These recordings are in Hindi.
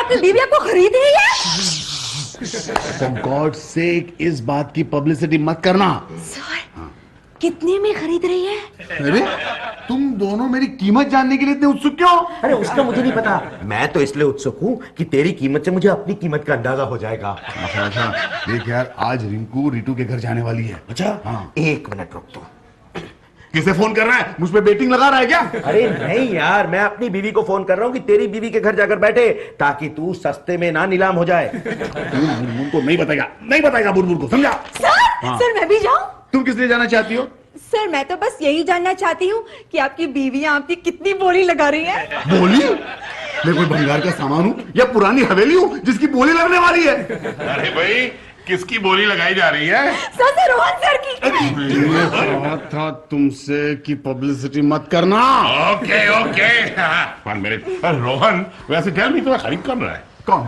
आपकी बीवी आपको खरीद रही है? For God's sake, इस बात की पब्लिसिटी मत करना। सर, कितने में खरीद रही है? अरे तुम दोनों मेरी कीमत जानने के लिए इतने उत्सुक क्यों? अरे उसका मुझे नहीं पता, मैं तो इसलिए उत्सुक हूँ कि तेरी कीमत से मुझे अपनी कीमत का अंदाजा हो जाएगा। अच्छा, देख यार, आज रिंकू रितू के घर जाने वाली है। अच्छा, हाँ। 1 मिनट रुक तू। किसे फोन कर रहा है? मुझ पे बेटिंग लगा रहा है क्या? अरे नहीं यार, मैं अपनी बीवी को फोन कर रहा हूँ कि तेरी बीवी के घर जाकर बैठे, ताकि तू सस्ते में ना नीलाम हो जाए। बुलबुल को नहीं बताएगा बुलबुल को, समझा? सर मैं भी जाऊं? तुम किस लिए जाना चाहती हो? सर मैं तो बस यही जानना चाहती हूँ कि आपकी बीवियां आपकी कितनी बोली लगा रही है। बोली? मैं कोई भंगार का सामान हूँ या पुरानी हवेली हूँ जिसकी बोली लगने वाली है? अरे भाई, किसकी बोली लगाई जा रही है? सर रोहन सर की। मैंने कहा था तुमसे कि पब्लिसिटी मत करना। Okay okay. One minute. Rohan, वैसे टेल मी, तुम्हें खरीद कौन रहा है? कौन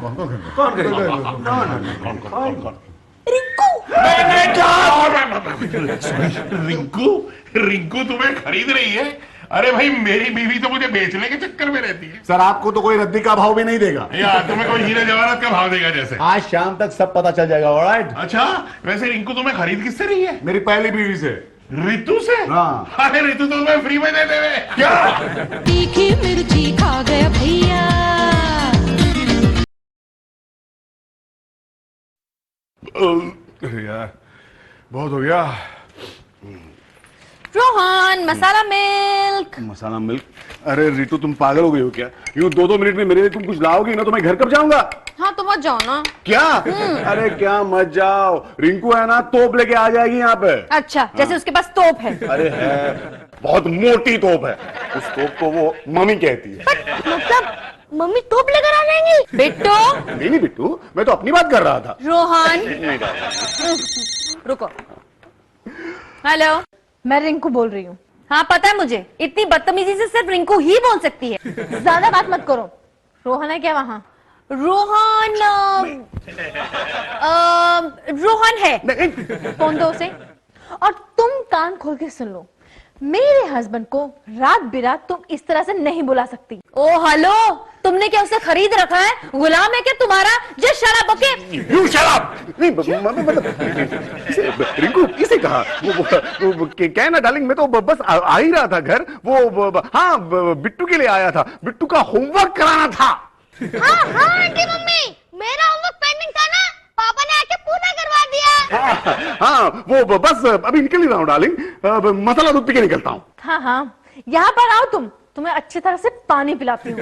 रिंकू। रिंकू तुम्हें खरीद रही है? अरे भाई, मेरी बीवी तो मुझे बेचने के चक्कर में रहती है। सर, आपको तो कोई रद्दी का भाव भी नहीं देगा यार, तुम्हें कोई हीरे जवाहरात का भाव देगा जैसे। आज शाम तक सब पता चल जाएगा। ऑलराइट? अच्छा, वैसे रिंकू तुम्हें खरीद किससे रही है? मेरी पहली बीवी से। रितु से? हाँ। अरे रितु तो मैं फ्री में दे देवे। क्या? तीखी मिर्ची खा गया भैया। यार बहुत हो गया। रोहन, मसाला मिल्क। मसाला मिल्क? अरे रितु, तुम पागल हो गई हो क्या? यूं 2-2 मिनट में मेरे लिए तुम कुछ लाओगी ना तो मैं घर कब जाऊंगा? हाँ तो मत जाओ ना। क्या? अरे क्या मत जाओ, रिंकू है ना, तोप लेके आ जाएगी यहाँ पे। अच्छा, जैसे उसके पास तोप है। अरे है, बहुत मोटी तोप है। उस तोप को वो मम्मी कहती है। मतलब मम्मी तोप लेकर आ जाएंगी? बिट्टू। नहीं बिट्टू, मैं तो अपनी बात कर रहा था। रोहन नहीं डाल। रुको। हेलो, मैं रिंकू बोल रही हूँ। हाँ पता है मुझे, इतनी बदतमीजी से सिर्फ रिंकू ही बोल सकती है। ज्यादा बात मत करो। रोहन है क्या वहाँ? रोहन रोहन है। फोन दो उसे। और तुम कान खोल के सुन लो, मेरे हस्बैंड को रात बिरात तुम इस तरह से नहीं बुला सकती। ओ हेलो, तुमने क्या उसे खरीद रखा है? गुलाम है क्या तुम्हारा? Just shut up, okay? You shut up. नहीं मतलब रिंकू किसे कहा? वो क्या है ना डार्लिंग, मैं तो बस आ ही रहा था घर। वो हाँ, बिट्टू के लिए आया था, बिट्टू का होमवर्क कराना था। हाँ आंटी मम्मी, मेरा होमवर्क पेंडिंग था ना, पापा ने आके पूरा करवा दिया। हाँ, वो बस अभी निकल ही रहा हूँ डार्लिंग, मसाला दूध पी के निकलता हूँ। हाँ, यहाँ पर आओ तुम्हें अच्छी तरह से पानी पिलाती हूँ।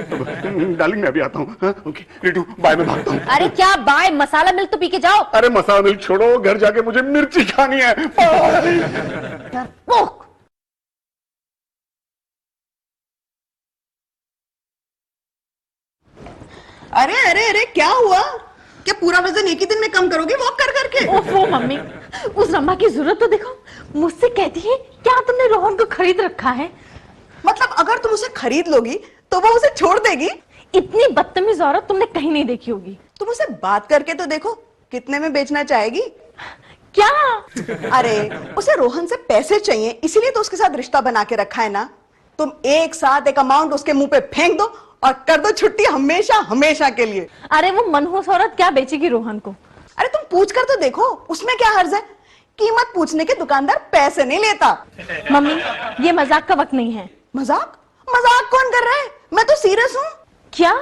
डार्लिंग मैं भी आता हूँ। हाँ, ओके रितु, बाय, मैं भागता हूँ। अरे क्या बाय? मसाला मिल्क तो पी के जाओ। अरे मसाला मिल्क छोड़ो, घर जाके मुझे मिर्ची खानी है। अरे अरे अरे, क्या हुआ? क्या पूरा वजन एक ही दिन में कम करोगे वॉक कर करके? ओफो मम्मी, उस रमा की जरूरत तो देखो। मुझसे कहती है क्या तुमने रोहन को खरीद रखा है? मतलब अगर तुम उसे खरीद लोगी तो वो उसे छोड़ देगी? इतनी बदतमीज औरत तुमने कहीं नहीं देखी होगी। तुम उसे बात करके तो देखो, कितने में बेचना चाहेगी? क्या? अरे उसे रोहन से पैसे चाहिए, इसीलिए तो उसके साथ रिश्ता बना के रखा है ना। तुम एक साथ एक अमाउंट उसके मुंह पे फेंक दो और कर दो छुट्टी, हमेशा हमेशा के लिए। अरे वो मनहूस औरत क्या बेचेगी रोहन को? अरे तुम पूछ कर तो देखो, उसमें क्या हर्ज है? कीमत पूछने के दुकानदार पैसे नहीं लेता। मम्मी, ये मजाक का वक्त नहीं है। मजाक? मजाक कौन कर रहा है? मैं तो सीरियस हूँ। क्या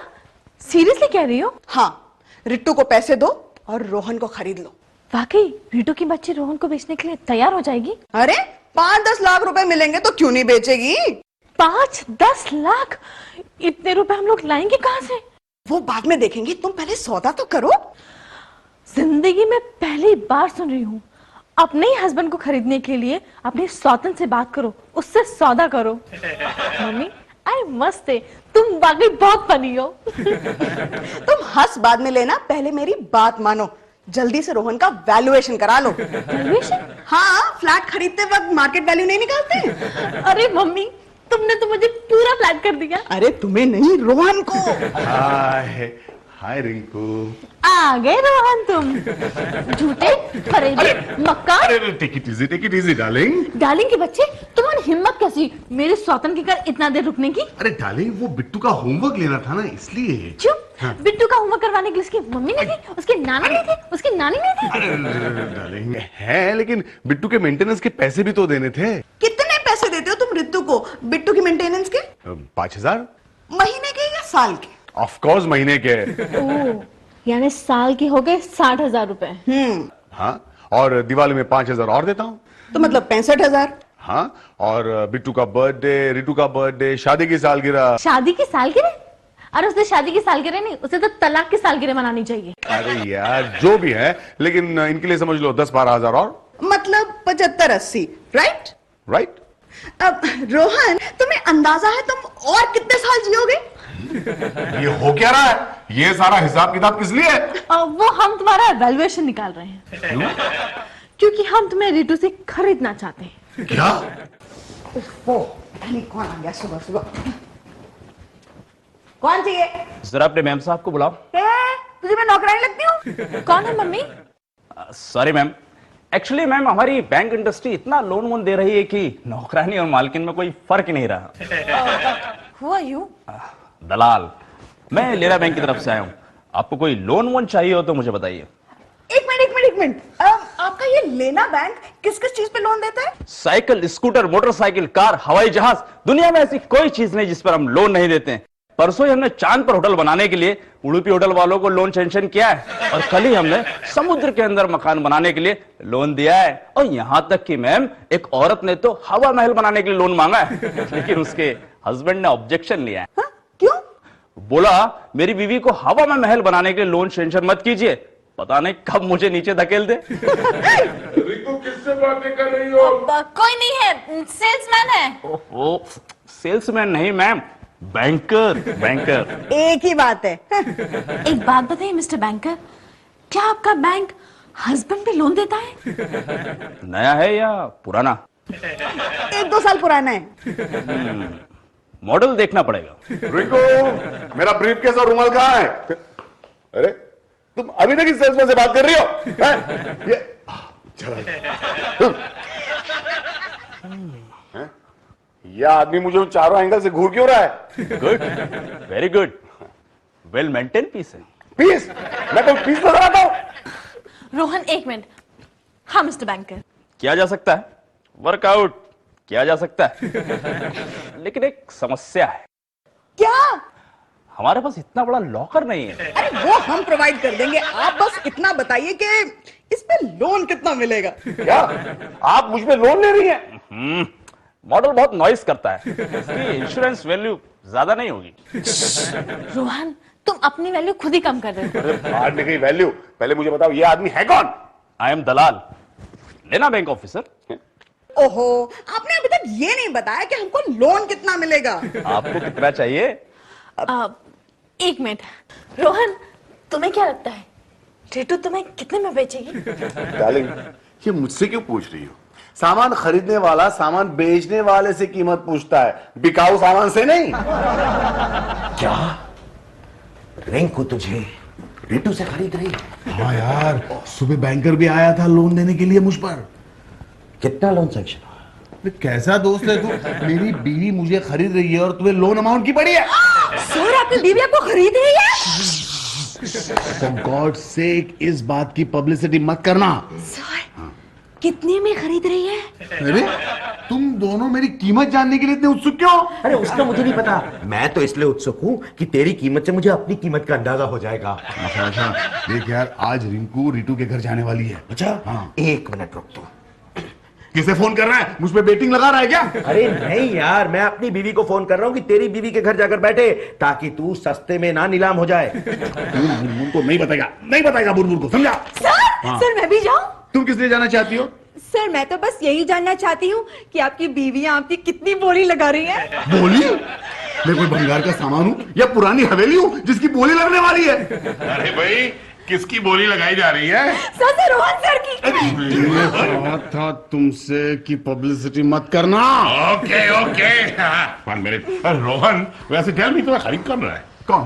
सीरियसली कह रही हो? हाँ, रिट्टू को पैसे दो और रोहन को खरीद लो। वाकई रिटू की बच्ची रोहन को बेचने के लिए तैयार हो जाएगी? अरे 5-10 लाख रुपए मिलेंगे तो क्यों नहीं बेचेगी? 5-10 लाख? इतने रुपए हम लोग लाएंगे कहां से? वो बाद में देखेंगे, तुम पहले सौदा तो करो। जिंदगी में पहली बार सुन रही हूँ, अपने ही हस्बैंड को खरीदने के लिए अपने सौतन से बात करो, उससे सौदा करो। मम्मी आई मस्त है, तुम वाकई बहुत फनी हो। तुम हंस बाद में लेना, पहले मेरी बात मानो। जल्दी से रोहन का वैल्यूएशन करा लो। वैल्यूएशन? हाँ, फ्लैट खरीदते वक्त मार्केट वैल्यू नहीं निकालते? अरे मम्मी, तुमने तो मुझे पूरा फ्लैट कर दिया। अरे तुम्हें नहीं, रोहन को। हाय हाय रिंकू, आ गए रोहन तुम। झूठे फरेबी मक्कार। Take it easy darling. Darling के बच्चे, तुम्हारी हिम्मत कैसी मेरे सौतन के घर इतना देर रुकने की? अरे डार्लिंग, वो बिट्टू का होमवर्क लेना था ना, इसलिए। चुप। हाँ। बिट्टू का होमवर्क करवा करवाने के लिए उसकी मम्मी नहीं थी, उसकी नानी नहीं थी, उसकी नानी नहीं थी? डार्लिंग है, लेकिन बिट्टू के मेंटेनेंस के पैसे भी तो देने थे। कितने पैसे देते हो तुम रितु को बिट्टू की मेंटेनेंस के? 5,000 महीने के या साल के? ऑफ कोर्स महीने के। ओह, यानी साल के हो गए 60,000 रुपए। हाँ, और दिवाली में 5,000 और देता हूँ। तो मतलब 65,000। हाँ, और बिट्टू का बर्थडे, रितु का बर्थडे, शादी की सालगिरह। शादी की सालगिरह? अरे उसे शादी की सालगिरह नहीं, उसे तो तलाक की सालगिरह मनानी चाहिए। अरे यार जो भी है, लेकिन इनके लिए समझ लो 10-12 हजार और। मतलब 75-80, राइट? राइट। अब रोहन, तुम्हें अंदाजा है तुम और कितने साल जियोगे? ये हो क्या रहा है? ये सारा हिसाब किताब किस लिए है? वो हम तुम्हारा वैल्यूएशन निकाल रहे हैं। क्योंकि हम तुम्हें रितु से खरीदना चाहते हैं। क्या? कौन आ गया सुबह सुबह? कौन चाहिए? जरा अपने मैम साहब को बुलाओ। तुझे मैं नौकरानी लगती हूँ? कौन है mummy? Sorry ma'am, actually ma'am हमारी बैंक इंडस्ट्री इतना लोन वोन दे रही है कि नौकरानी और मालकिन में कोई फर्क नहीं रहा। Who are you? दलाल, मैं लेरा बैंक की तरफ से आया हूँ। आपको कोई लोन वोन चाहिए हो तो मुझे बताइए। एक मिनट। आपका ये लेना बैंक किस किस चीज पे लोन देता है? साइकिल, स्कूटर, मोटरसाइकिल, कार, हवाई जहाज, दुनिया में ऐसी कोई चीज नहीं जिस पर हम लोन नहीं देते हैं। परसों ही हमने चांद पर होटल बनाने के लिए उडुपी होटल वालों को लोन सैंक्शन किया है, और कल ही हमने समुद्र के अंदर मकान बनाने के लिए लोन दिया है। और यहां तक कि मैम एक औरत ने तो हवा महल बनाने के लिए लोन मांगा है, लेकिन उसके हस्बैंड ने ऑब्जेक्शन लिया है। हाँ? क्यों? बोला मेरी बीवी को हवा में महल बनाने के लिए लोन सैंक्शन मत कीजिए, पता नहीं कब मुझे नीचे धकेल दे। रिंकू किससे बातें कर रही हो? कोई नहीं है, सेल्समैन है। ओहो, सेल्समैन नहीं मैम, बैंकर। एक ही बात है। एक बात बताइए मिस्टर बैंकर, क्या आपका बैंक हस्बैंड पे लोन देता है? नया है या पुराना? 1-2 साल पुराना है। मॉडल देखना पड़ेगा। रिंकू, मेरा ब्रीफकेस और रुमाल कहाँ है? अरे तुम अभी तक इस सेल्समैन से बात कर रही हो? हैं? ये चला। यह आदमी मुझे उन चारों एंगल से घूर क्यों रहा है? Good, very good, well maintain piece है। पीस? मैं तो पीस नजर आता हूं। रोहन एक मिनट। हाँ मिस्टर बैंकर। किया जा सकता है, वर्कआउट किया जा सकता है, लेकिन एक समस्या है। क्या? हमारे पास इतना बड़ा लॉकर नहीं है। अरे वो हम प्रोवाइड कर देंगे, आप बस इतना बताइए कि इस पे लोन कितना मिलेगा। क्या आप मुझ पे लोन ले रही हैं? मॉडल बहुत नॉइस करता है, इसकी इंश्योरेंस वैल्यू ज्यादा नहीं होगी। रोहन तुम अपनी वैल्यू खुद ही कम कर रहे हो। अरे बाहर निकली वैल्यू, पहले मुझे बताओ ये आदमी है कौन? आई एम दलाल, लेना बैंक ऑफिसर। ओहो, आपने अभी तक ये नहीं बताया कि हमको लोन कितना मिलेगा। आपको कितना चाहिए? एक मिनट रोहन, तुम्हें क्या लगता है रितु तुम्हें कितने में बेचेगी? डार्लिंग, ये मुझसे क्यों पूछ रही हो? सामान खरीदने वाला सामान बेचने वाले से कीमत पूछता है, बिकाऊ सामान से नहीं। क्या रिंकू तुझे रितु से खरीद रही है? हाँ यार, सुबह बैंकर भी आया था लोन देने के लिए मुझ पर। कितना लोन सैंक्शन हुआ? अरे कैसा दोस्त है तू? मेरी बीवी मुझे खरीद रही है और तुम्हें लोन अमाउंट की पड़ी है। सर आपकी बीवी आपको खरीद रही है? For God's sake, इस बात की पब्लिसिटी मत करना। सर कितने में खरीद रही है? अरे तुम दोनों मेरी कीमत जानने के लिए इतने उत्सुक क्यों? अरे उसका मुझे नहीं पता, मैं तो इसलिए उत्सुक हूं कि तेरी कीमत से मुझे अपनी कीमत का अंदाजा हो जाएगा। अच्छा, देख यार, आज रिंकू रितु के घर जाने वाली है। अच्छा हाँ। 1 मिनट रुक तू। किसे फोन कर रहा है? मुझ पे बेटिंग लगा रहा है क्या? अरे नहीं यार, मैं अपनी बीवी को फोन कर रहा हूं कि तेरी बीवी के घर जाकर बैठे ताकि तू सस्ते में ना नीलाम हो जाए। बुलबुल को नहीं बताएगा बुलबुल को, समझा? सर मैं भी जाऊं? तुम किस लिए जाना चाहती हो? सर मैं तो बस यही जानना चाहती हूँ कि आपकी बीवियां आपकी कितनी बोली लगा रही हैं। बोली? मैं कोई भंगार का सामान हूँ या पुरानी हवेली हूँ जिसकी बोली लगने वाली है? अरे भाई, किसकी बोली लगाई जा रही है? सर रोहन सर की। मैंने कहा था तुमसे कि पब्लिसिटी मत करना। Okay okay, one minute. Rohan, वैसे टेल मी तुम्हें खरीद कौन रहा है? कौन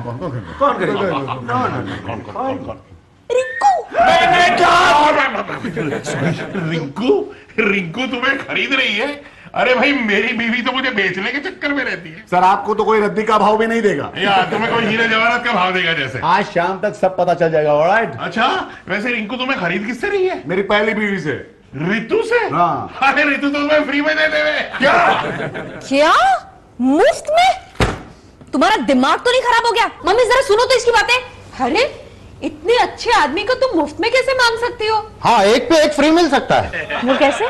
रिंकू। रिंकू तुम्हें खरीद रही है? अरे भाई मेरी बीवी तो मुझे बेचने के चक्कर में रहती है सर आपको तो कोई रद्दी का भाव भी नहीं देगा। यार तुम्हें कोई हीरे जवाहरात का भाव देगा जैसे। आज शाम तक सब पता चल जाएगा। ऑलराइट। अच्छा वैसे रिंकू तुम्हें खरीद किससे रही है? मेरी पहली बीवी से। रितु से? हाँ। अरे रितु तो तुम्हें फ्री में दे देवे। क्या क्या मुफ्त में? तुम्हारा दिमाग तो नहीं खराब हो गया? मम्मी जरा सुनो तो इसकी बातें। अरे इतने अच्छे आदमी को तुम मुफ्त में कैसे मांग सकती हो? हाँ, एक पे एक फ्री मिल सकता है। वो कैसे?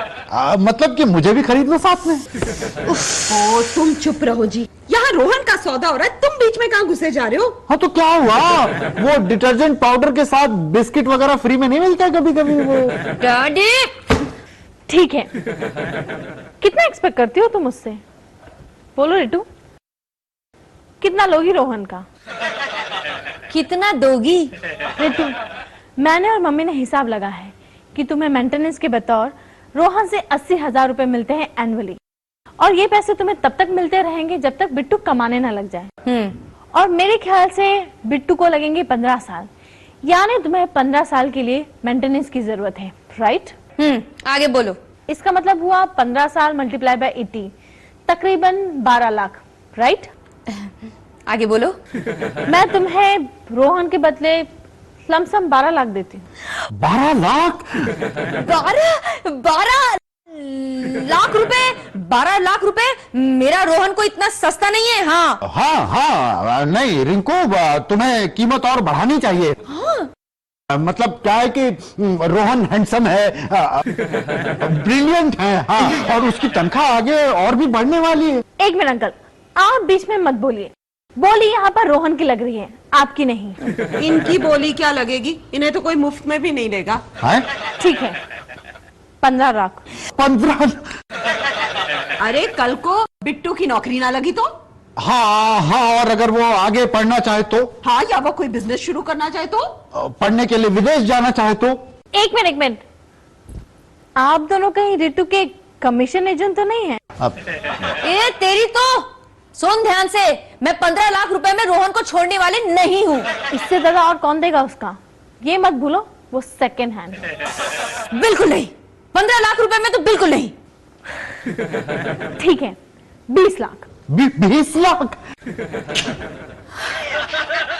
मतलब कि मुझे भी खरीद लो साथ में। ओ तुम चुप रहो जी। यहाँ रोहन का सौदा हो रहा है, तुम बीच में कहाँ घुसे जा रहे हो? हाँ तो क्या हुआ? वो डिटर्जेंट पाउडर के साथ बिस्किट वगैरह फ्री में नहीं मिलता कभी कभी वो। डैडी ठीक है, कितना एक्सपेक्ट करती हो तुम मुझसे? बोलो रितु, कितना लोगी रोहन का? कितना दोगी? रितु, मैंने और मम्मी ने हिसाब लगा है कि तुम्हें मेंटेनेंस के बतौर रोहन से 80,000 रुपए मिलते हैं एनुअली, और ये पैसे तुम्हें तब तक मिलते रहेंगे जब तक बिट्टू कमाने ना लग जाए। और मेरे ख्याल से बिट्टू को लगेंगे 15 साल, यानी तुम्हें 15 साल के लिए मेंटेनेंस की जरूरत है, राइट? आगे बोलो। इसका मतलब हुआ 15 साल मल्टीप्लाई बाय 80, तकरीबन 12 लाख, राइट? आगे बोलो। मैं तुम्हें रोहन के बदले लमसम 12 लाख देती हूँ। 12 लाख? 12 लाख रुपए? 12 लाख रुपए? मेरा रोहन को इतना सस्ता नहीं है। हाँ हाँ हाँ, नहीं रिंकू, तुम्हें कीमत और बढ़ानी चाहिए। मतलब क्या है कि रोहन हैंडसम है, ब्रिलियंट है, हाँ, और उसकी तनख्वाह आगे और भी बढ़ने वाली है। एक मिनट अंकल, आप बीच में मत बोलिए। बोली यहाँ पर रोहन की लग रही है, आपकी नहीं। इनकी बोली क्या लगेगी? इन्हें तो कोई मुफ्त में भी नहीं देगा। ठीक है, 15 लाख। 15? अरे कल को बिट्टू की नौकरी ना लगी तो? हाँ हाँ, और अगर वो आगे पढ़ना चाहे तो? हाँ, या वो कोई बिजनेस शुरू करना चाहे तो? पढ़ने के लिए विदेश जाना चाहे तो? एक मिनट, आप दोनों कहीं रितु के कमीशन एजेंट तो नहीं है? ए तेरी तो सुन ध्यान से, मैं 15 लाख रुपए में रोहन को छोड़ने वाली नहीं हूँ। इससे ज्यादा और कौन देगा उसका? ये मत भूलो, वो सेकंड हैंड। बिल्कुल नहीं, 15 लाख रुपए में तो बिल्कुल नहीं। ठीक है, 20 लाख। 20 लाख?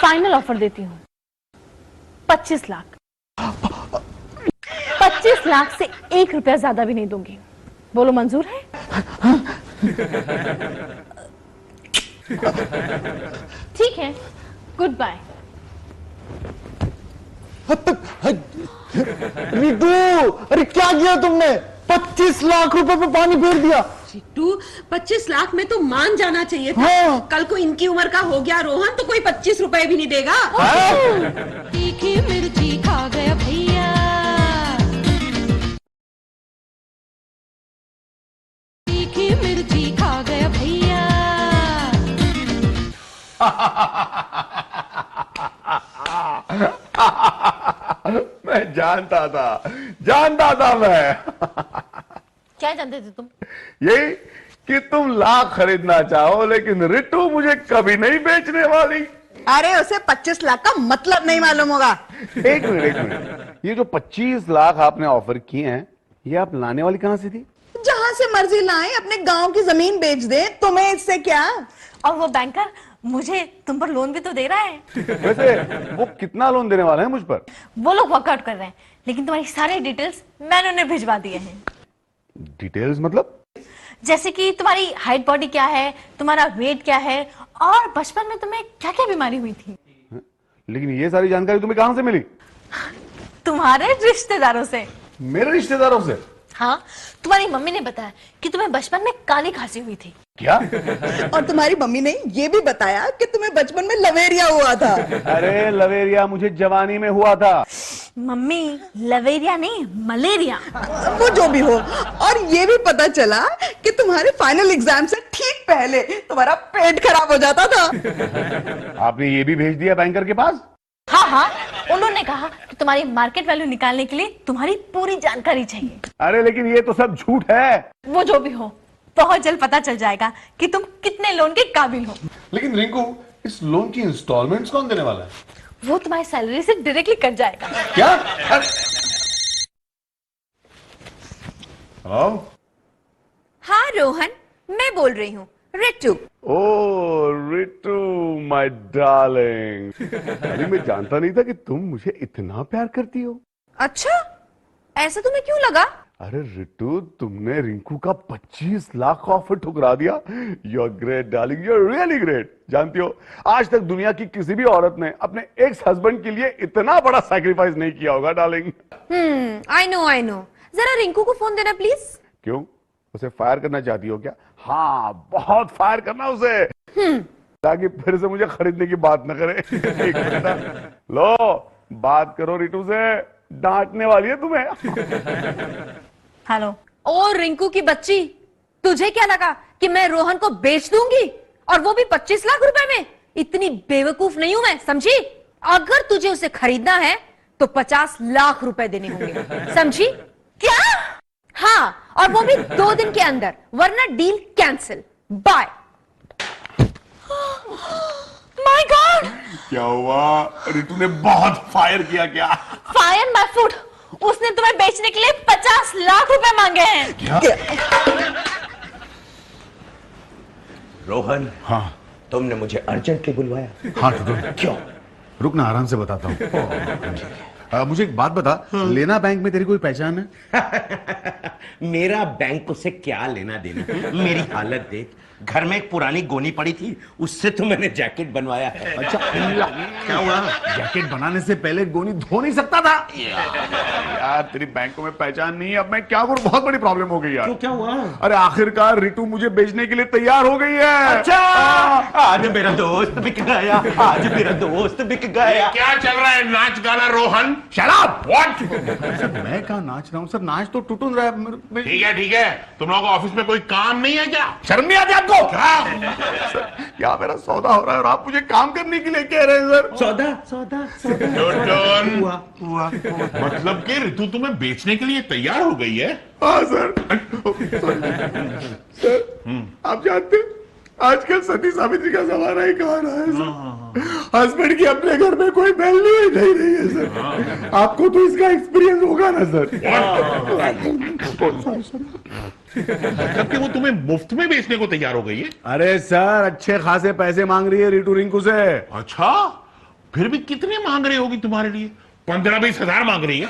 फाइनल ऑफर देती हूँ, 25 लाख। 25 लाख से 1 रुपया ज्यादा भी नहीं दूंगी। बोलो मंजूर है? ठीक है, गुड बाय। रितु, अरे क्या किया तुमने? 25 लाख रुपए पे पानी फेर दिया। चिट्टू, 25 लाख में तो मान जाना चाहिए था। हाँ। कल को इनकी उम्र का हो गया रोहन तो कोई 25 रुपए भी नहीं देगा। तीखी मिर्ची खा गया भैया, तीखी मिर्ची खा गया भैया। मैं जानता था मैं। क्या जानते थे तुम? यही कि तुम लाख खरीदना चाहो, लेकिन रितु मुझे कभी नहीं बेचने वाली। अरे उसे 25 लाख का मतलब नहीं मालूम होगा। एक मिनट, ये जो 25 लाख आपने ऑफर किए हैं, ये आप लाने वाली कहां से थी? जहां से मर्जी लाए, अपने गांव की जमीन बेच दे, तुम्हें इससे क्या? और वो बैंकर मुझे तुम पर लोन भी तो दे रहा है। वैसे वो कितना लोन देने वाला है मुझ पर? वो लोग वर्कआउट कर रहे हैं, लेकिन तुम्हारी सारी डिटेल्स मैंने उन्हें भिजवा दिए हैं। डिटेल्स मतलब? जैसे कि तुम्हारी हाइट बॉडी क्या है, तुम्हारा वेट क्या है, और बचपन में तुम्हें क्या क्या बीमारी हुई थी। लेकिन ये सारी जानकारी तुम्हें कहां से मिली? तुम्हारे रिश्तेदारों से। मेरे रिश्तेदारों से? हाँ, तुम्हारी मम्मी ने बताया कि तुम्हें बचपन में काली खांसी हुई थी। क्या? और तुम्हारी मम्मी ने ये भी बताया कि तुम्हें बचपन में लवेरिया हुआ था। अरे लवेरिया मुझे जवानी में हुआ था। मम्मी, लवेरिया नहीं, मलेरिया। वो जो भी हो, और ये भी पता चला कि तुम्हारे फाइनल एग्जाम से ठीक पहले तुम्हारा पेट खराब हो जाता था। आपने ये भी भेज दिया बैंकर के पास? हाँ, उन्होंने कहा कि तुम्हारी मार्केट वैल्यू निकालने के लिए तुम्हारी पूरी जानकारी चाहिए। अरे लेकिन ये तो सब झूठ है। वो जो भी हो, बहुत जल्द पता चल जाएगा कि तुम कितने लोन के काबिल हो। लेकिन रिंकू, इस लोन की इंस्टॉलमेंट्स कौन देने वाला है? वो तुम्हारी सैलरी से डायरेक्टली कट जाएगा। क्या? हाँ रोहन, मैं बोल रही हूँ रितु। ओ रितु माय डार्लिंग, अरे मैं जानता नहीं था कि तुम मुझे इतना प्यार करती हो। अच्छा, ऐसा तुम्हें क्यों लगा? अरे रितु, तुमने रिंकू का 25 लाख का ऑफर ठुकरा दिया। You are great darling, you are really great. जानती हो, आज तक दुनिया की किसी भी औरत ने अपने एक्स हस्बैंड के लिए इतना बड़ा सैक्रिफाइस नहीं किया होगा डार्लिंग। I know. जरा रिंकू को फोन देना प्लीज। क्यों, उसे फायर करना चाहती हो क्या? हाँ, बहुत फायर करना उसे, ताकि फिर से मुझे खरीदने की बात न करे। एक मिनट ना। लो, बात करो रितु से, डांटने वाली है तुम्हें। हेलो। ओ रिंकू की बच्ची, तुझे क्या लगा कि मैं रोहन को बेच दूंगी, और वो भी 25 लाख रुपए में? इतनी बेवकूफ नहीं हूं मैं, समझी? अगर तुझे उसे खरीदना है तो 50 लाख रुपए देने होंगे, समझी? क्या? हाँ, और वो भी 2 दिन के अंदर, वरना deal cancel. Bye. My god, क्या हुआ? रितु ने बहुत फायर किया क्या? Fire my foot. उसने तुम्हें बेचने के लिए 50 लाख रुपए मांगे हैं। क्या? रोहन, हाँ तुमने मुझे अर्जेंटली बुलवाया? हाँ टुटू, क्यों? रुकना, आराम से बताता हूँ। मुझे एक बात बता, लेना बैंक में तेरी कोई पहचान है? मेरा बैंक से क्या लेना देना? मेरी हालत देख, घर में एक पुरानी गोनी पड़ी थी, उससे तो मैंने जैकेट बनवाया है। अच्छा, क्या हुआ? जैकेट बनाने से पहले गोनी धो नहीं सकता था? यार तेरी बैंकों में पहचान नहीं है, अब मैं क्या करूं? बहुत बड़ी प्रॉब्लम हो गई यार। तो क्या हुआ? अरे आखिरकार रितु मुझे बेचने के लिए तैयार हो गई है। अच्छा, आज मेरा दोस्त बिक गया, आज मेरा दोस्त बिक गया। क्या चल रहा है नाच गाना Rohan? Shut up! What? Sir मैं कहाँ नाच रहा हूँ सर, नाच तो टुटुन रहा है। ठीक है, तुम लोगों को ऑफिस में कोई काम नहीं है क्या? शर्म नहीं आती आपको? क्या? सर, क्या मेरा सौदा हो रहा है और आप मुझे काम करने के लिए कह रहे हैं सर? सौदा। टुटुन, हुआ। मतलब कि रितु तुम्हें बेचने के लिए तैयार हो गई है? हाँ सर। सर आप जानते हैं, आजकल सती सावित्री का जमाना ही कहा रहा है सर। हस्बैंड की अपने घर में कोई वैल्यू नहीं रही है सर। आपको तो इसका एक्सपीरियंस होगा ना सर। मतलब कि वो तुम्हें मुफ्त में बेचने को तैयार हो गई है? अरे सर, अच्छे खासे पैसे मांग रही है रितु रिंकू से। अच्छा, फिर भी कितने मांग रही होगी तुम्हारे लिए? 15-20 हजार मांग रही है?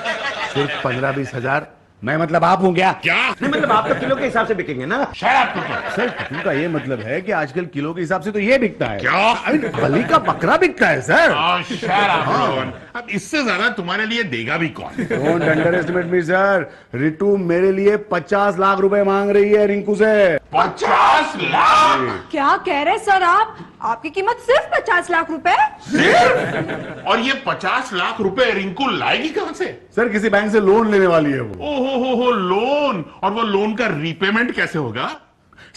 सिर्फ 15-20 हजार? मैं मतलब आप हूँ क्या? क्या? नहीं, मतलब आप तो किलो के हिसाब से बिकेंगे ना? सर टुटू का ये मतलब है कि आजकल किलो के हिसाब से तो ये बिकता है। क्या? अभी बलि का बकरा बिकता है सर। अब इससे ज्यादा तुम्हारे लिए देगा भी कौन? Don't under estimate me sir. Ritu मेरे लिए 50 लाख रुपए मांग रही है रिंकू से। 50 लाख? क्या कह रहे सर आप? आपकी कीमत सिर्फ 50 लाख रुपए? सिर्फ? और ये 50 लाख रुपए रिंकू लाएगी कहां से? सर किसी बैंक से लोन लेने वाली है वो। ओहो लोन, और वो लोन का रीपेमेंट कैसे होगा?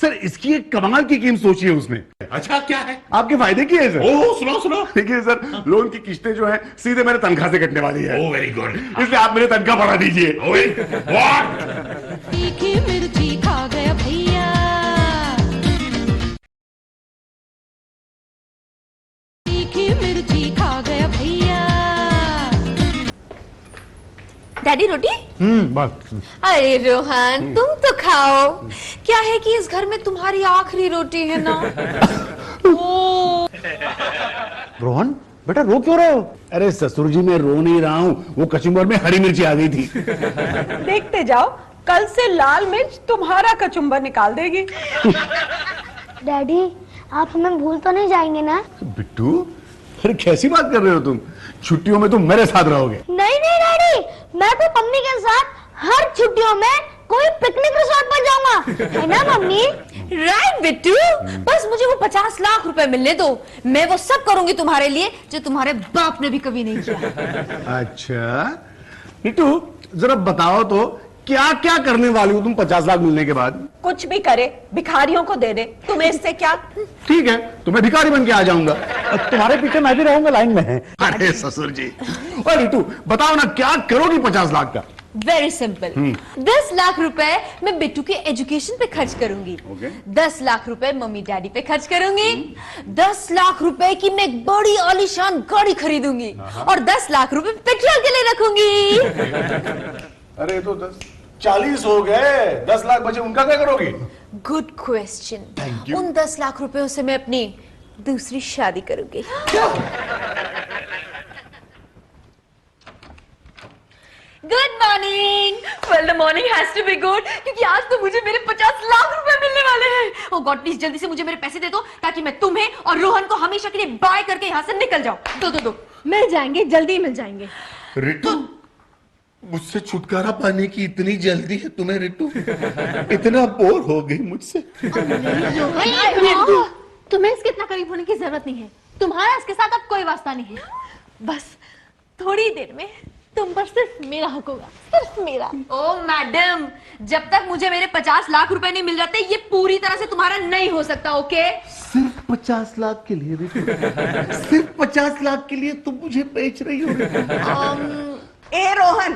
सर इसकी एक कमाल की स्कीम सोची है उसने। अच्छा, क्या है? आपके फायदे की है सर। ओह सुनो। देखिए सर, लोन की किस्तें जो है सीधे मेरे तनख्वाह से कटने वाली है। Oh very good. इसलिए आप मेरे तनख्वाह बढ़ा दीजिए। व्हाट? तीखी मिर्ची खा गया भैया, तीखी मिर्ची खा गया भैया। डैडी रोटी? बस। अरे रोहन, तुम तो खाओ। क्या है कि इस घर में तुम्हारी आखिरी रोटी है ना? रोहन बेटा रो क्यों रहे हो? अरे ससुर जी मैं रो नहीं रहा हूँ, वो कचुम्बर में हरी मिर्ची आ गई थी। देखते जाओ, कल से लाल मिर्च तुम्हारा कचुम्बर निकाल देगी। डैडी, आप हमें भूल तो नहीं जाएंगे ना? बिट्टू, अरे कैसी बात कर रहे हो तुम? छुट्टियों में तुम मेरे साथ रहोगे? नहीं डैडी, मैं तो मम्मी के साथ हर छुट्टियों में कोई पिकनिक रिसोर्ट पर जाऊंगा, है ना मम्मी? राइट बिट्टू, बस मुझे वो 50 लाख रुपए मिलने दो, मैं वो सब करूंगी तुम्हारे लिए जो तुम्हारे बाप ने भी कभी नहीं किया। अच्छा बिट्टू, जरा बताओ तो क्या क्या करने वाली हो तुम 50 लाख मिलने के बाद? कुछ भी करे, भिखारियों को दे दे, तुम्हें इससे क्या? ठीक है, तो मैं भिखारी बन के आ जाऊंगा, तुम्हारे पीछे मैं भी रहूंगा लाइन में। अरे ससुर जी, और रितु बताओ ना क्या करोगी 50 लाख का? वेरी सिंपल, 10 लाख रुपए मैं बिट्टू के एजुकेशन पे खर्च करूंगी, 10 लाख रुपए मम्मी डैडी पे खर्च करूंगी, 10 लाख रुपए की मैं एक बड़ी आलीशान गाड़ी खरीदूंगी और 10 लाख रुपए पेट्रोल के लिए रखूंगी। अरे तो 10 40 हो गए, 10 लाख बचे, उनका क्या करोगी? Good question. उन 10 लाख रुपयों से मैं अपनी दूसरी शादी करूंगी। Good morning. Well the morning has to be good, क्योंकि आज तो मुझे मेरे 50 लाख रुपए मिलने वाले हैं। ओ गॉड प्लीज जल्दी से मुझे मेरे पैसे दे दो, ताकि मैं तुम्हें और रोहन को हमेशा के लिए बाय करके यहाँ से निकल जाऊं। दो। मिल जाएंगे, जल्दी मिल जाएंगे। रितु, मुझसे छुटकारा पाने की इतनी जल्दी है तुम्हें रितु? इतना बोर हो गई मुझसे। तुम्हें इसके इतना करीब होने की जरूरत नहीं है। तुम्हारा इसके साथ अब कोई वास्ता नहीं है। बस थोड़ी देर में तुम पर सिर्फ मेरा हक होगा, सिर्फ मेरा। ओ मैडम, जब तक मुझे मेरे 50 लाख रुपए नहीं मिल जाते, ये पूरी तरह से तुम्हारा नहीं हो सकता। ओके? सिर्फ 50 लाख के लिए रितु? सिर्फ 50 लाख के लिए तुम मुझे बेच रही हो रितु? ए रोहन,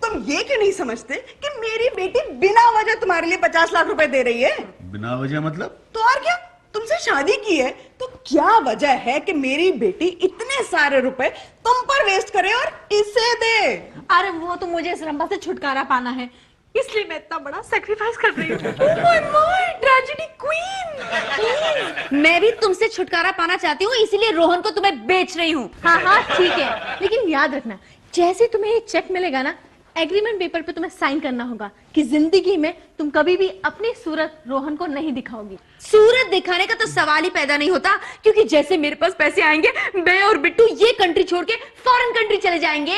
तुम ये क्यों नहीं समझते कि मेरी बेटी बिना वजह तुम्हारे लिए 50 लाख रुपए दे रही है? बिना वजह मतलब? तो और क्या, तुमसे शादी की है तो क्या वजह है कि मेरी बेटी इतने सारे रुपए तुम पर वेस्ट करे और इसे दे? अरे वो तो मुझे इस रंभा से छुटकारा पाना है, इसलिए मैं इतना बड़ा सैक्रिफाइस कर रही हूँ। Oh my God, tragedy queen. मैं भी तुमसे छुटकारा पाना चाहती हूँ, इसीलिए रोहन को तुम्हें बेच रही हूँ। हाँ ठीक है, लेकिन याद रखना, जैसे तुम्हें ये चेक मिलेगा ना, एग्रीमेंट पेपर पे तुम्हें साइन करना होगा कि जिंदगी में तुम कभी भी अपनी सूरत रोहन को नहीं दिखाओगी। सूरत दिखाने का तो सवाल ही पैदा नहीं होता, क्योंकि जैसे मेरे पास पैसे आएंगे, मैं और बिट्टू ये कंट्री छोड़ के फॉरेन कंट्री चले जाएंगे।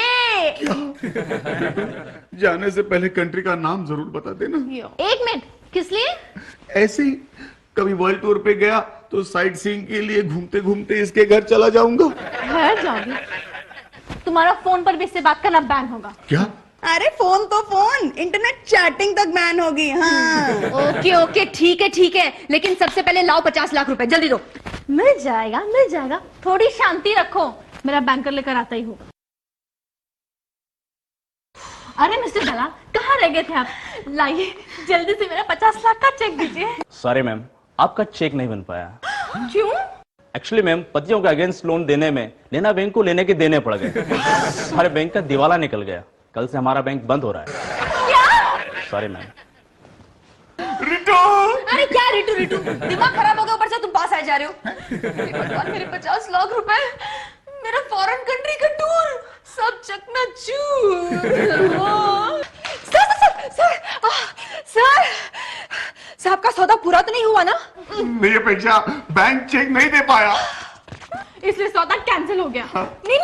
जाने से पहले कंट्री का नाम जरूर बता देना। 1 मिनट, किस लिए? ऐसे ही कभी वर्ल्ड टूर पे गया तो साइट सीइंग के लिए घूमते घूमते इसके घर चला जाऊंगा। घर जाओगी? तुम्हारा फोन पर भी इससे बात करना बैन होगा। क्या? अरे फोन तो फोन, इंटरनेट चैटिंग तक बैन होगी। हाँ। ओके ठीक है, लेकिन सबसे पहले लाओ 50 लाख रुपए, जल्दी दो। मिल जाएगा, थोड़ी शांति रखो, मेरा बैंकर लेकर आता ही हूँ। अरे मिस्टर दलाल, कहाँ रह गए थे आप? लाइए जल्दी से मेरा 50 लाख का चेक दीजिए। सॉरी मैम, आपका चेक नहीं बन पाया। क्यों? एक्चुअली मैम, पतियों के अगेंस्ट लोन देने में लेना बैंक को लेने के देने पड़ गए। हमारे बैंक का दिवाला निकल गया, कल से हमारा बैंक बंद हो रहा है। क्या? Sorry ma'am. रितु! अरे क्या रिटू, दिमाग खराब हो गया, ऊपर से तुम पास आए जा रहे हो। भगवान, मेरे 50 लाख रुपए, मेरा फॉरेन कंट्री का टूर, सब चकनाचूर। सर, साहब का सौदा पूरा तो नहीं हुआ ना? नहीं पेक्षा बैंक चेक नहीं दे पाया, इसलिए सौदा कैंसिल हो गया। नहीं,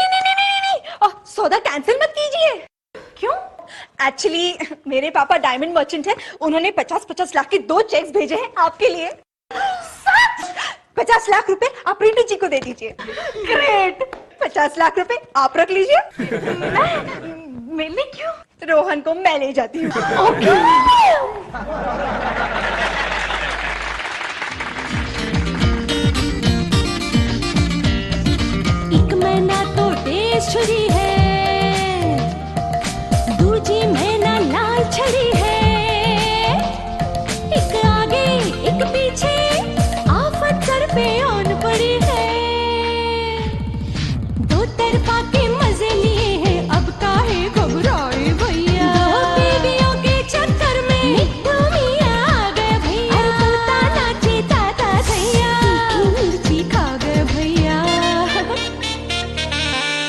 सौदा कैंसिल मत कीजिए। क्यों? एक्चुअली मेरे पापा डायमंड मर्चेंट हैं, उन्होंने 50-50 लाख के 2 चेक्स भेजे हैं आपके लिए। 50 लाख रुपए आप रिंटू जी को दे दीजिए। ग्रेट। 50 लाख रुपए आप रख लीजिए। मेरे लिए क्यों? रोहन को मैं ले जाती हूँ। ओके।